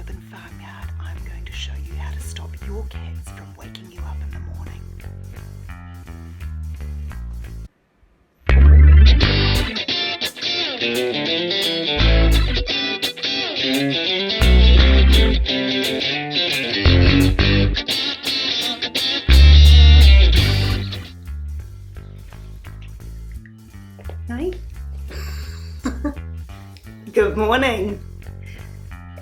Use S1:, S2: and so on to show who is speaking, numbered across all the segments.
S1: Urban Farmyard, I'm going to show you how to stop your cats from waking you up in the morning. Hi. Good morning.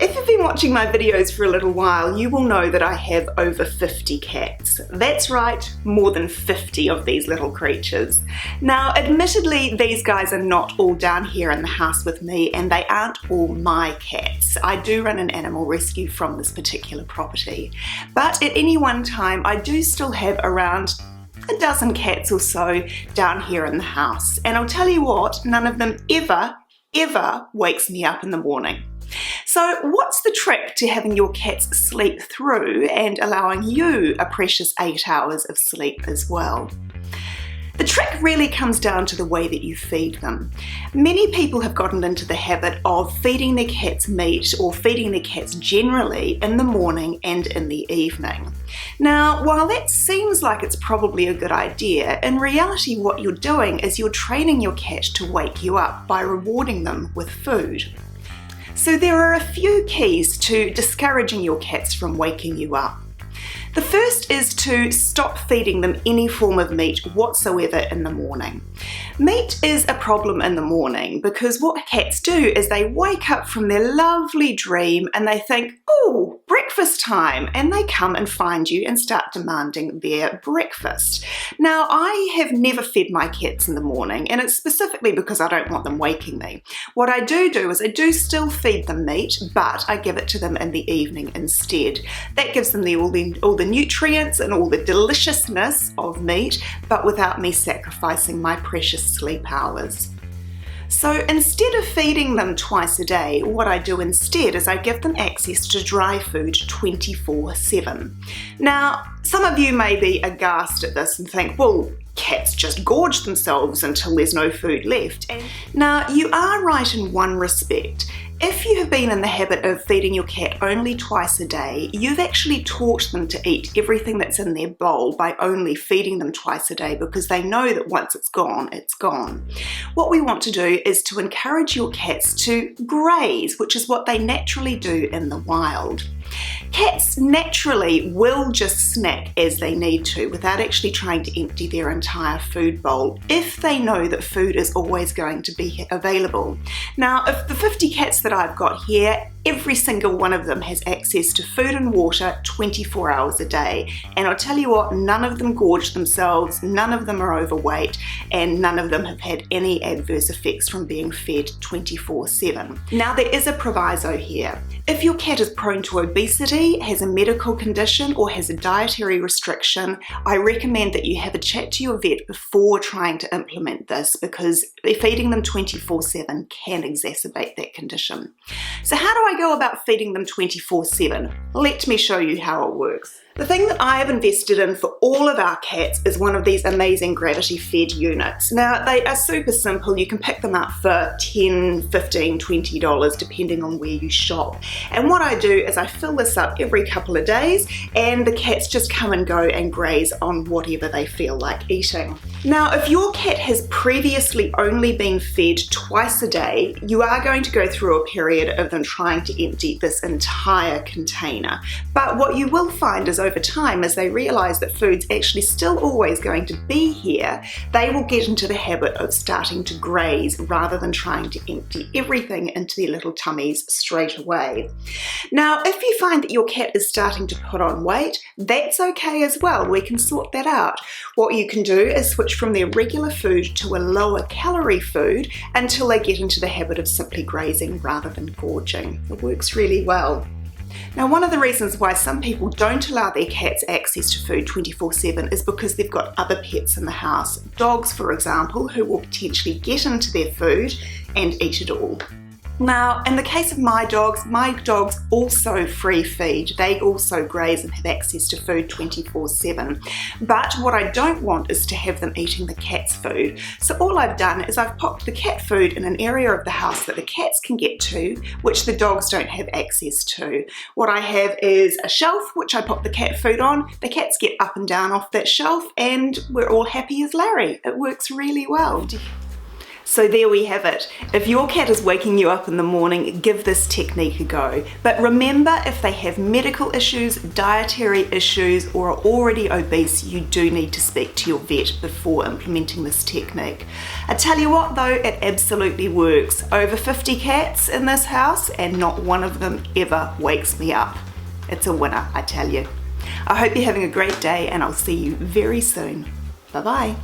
S1: If you've been watching my videos for a little while, you will know that I have over 50 cats. That's right, more than 50 of these little creatures. Now, admittedly, these guys are not all down here in the house with me, and they aren't all my cats. I do run an animal rescue from this particular property. But at any one time, I do still have around a dozen cats or so down here in the house. And I'll tell you what, none of them ever wakes me up in the morning. So what's the trick to having your cats sleep through and allowing you a precious 8 hours of sleep as well? The trick really comes down to the way that you feed them. Many people have gotten into the habit of feeding their cats meat or feeding their cats generally in the morning and in the evening. Now, while that seems like it's probably a good idea, in reality what you're doing is you're training your cat to wake you up by rewarding them with food. So there are a few keys to discouraging your cats from waking you up. The first is to stop feeding them any form of meat whatsoever in the morning. Meat is a problem in the morning because what cats do is they wake up from their lovely dream and they think, oh, breakfast time, and they come and find you and start demanding their breakfast. Now, I have never fed my cats in the morning, and it's specifically because I don't want them waking me. What I do is I do still feed them meat, but I give it to them in the evening instead. That gives them all the nutrients and all the deliciousness of meat, but without me sacrificing my precious sleep hours. So instead of feeding them twice a day, what I do instead is I give them access to dry food 24/7. Now, some of you may be aghast at this and think, well, cats just gorge themselves until there's no food left. Now, you are right in one respect. If you have been in the habit of feeding your cat only twice a day, you've actually taught them to eat everything that's in their bowl by only feeding them twice a day because they know that once it's gone, it's gone. What we want to do is to encourage your cats to graze, which is what they naturally do in the wild. Cats naturally will just snack as they need to without actually trying to empty their entire food bowl if they know that food is always going to be available. Now, of the 50 cats that I've got here, every single one of them has access to food and water 24 hours a day. And I'll tell you what, none of them gorge themselves, none of them are overweight, and none of them have had any adverse effects from being fed 24/7. Now, there is a proviso here. If your cat is prone to obesity, has a medical condition, or has a dietary restriction, I recommend that you have a chat to your vet before trying to implement this because feeding them 24/7 can exacerbate that condition. So how do I go about feeding them 24/7? Let me show you how it works. The thing that I have invested in for all of our cats is one of these amazing gravity-fed units. Now, they are super simple. You can pick them up for $10, $15, $20 depending on where you shop. And what I do is I fill this up every couple of days and the cats just come and go and graze on whatever they feel like eating. Now, if your cat has previously only been fed twice a day, you are going to go through a period of them trying to empty this entire container. But what you will find is over time, as they realize that food's actually still always going to be here, they will get into the habit of starting to graze rather than trying to empty everything into their little tummies straight away. Now, if you find that your cat is starting to put on weight, that's okay as well. We can sort that out. What you can do is switch from their regular food to a lower calorie food until they get into the habit of simply grazing rather than gorging. It works really well. Now, one of the reasons why some people don't allow their cats access to food 24/7 is because they've got other pets in the house. Dogs, for example, who will potentially get into their food and eat it all. Now, in the case of my dogs also free feed. They also graze and have access to food 24/7. But what I don't want is to have them eating the cat's food. So all I've done is I've popped the cat food in an area of the house that the cats can get to, which the dogs don't have access to. What I have is a shelf which I pop the cat food on. The cats get up and down off that shelf and we're all happy as Larry. It works really well. So there we have it. If your cat is waking you up in the morning, give this technique a go. But remember, if they have medical issues, dietary issues, or are already obese, you do need to speak to your vet before implementing this technique. I tell you what though, it absolutely works. Over 50 cats in this house and not one of them ever wakes me up. It's a winner, I tell you. I hope you're having a great day and I'll see you very soon. Bye-bye.